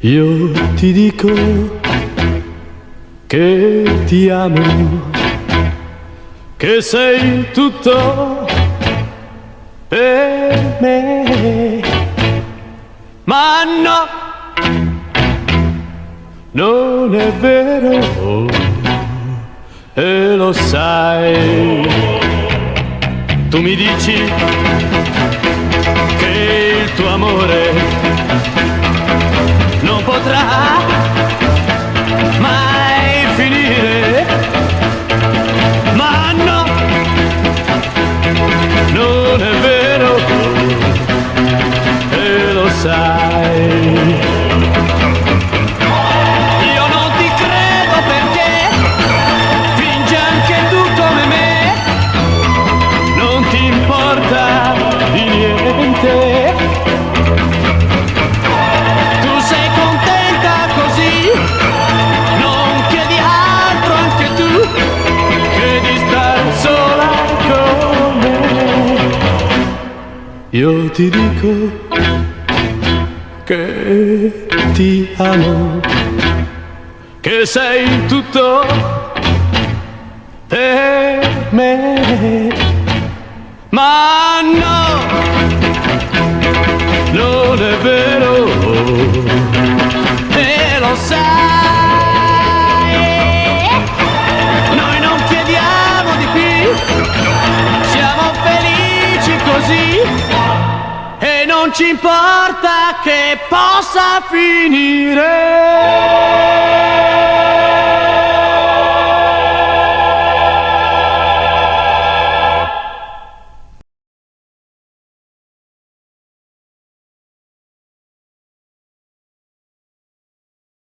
Io ti dico che ti amo, che sei tutto per me, ma no, non è vero, e lo sai. Tu mi dici che il tuo amore non potrà mai finire, ma no, non è vero, e lo sai. Io non ti credo perché fingi anche tu come me, non ti importa di niente. Tu sei contenta così, non chiedi altro anche tu che di star sola con me. Io ti dico che ti amo, che sei tutto per me, ma no, non è vero, e lo sai. Noi non chiediamo di più, siamo felici così, e non ci importa che possa finire.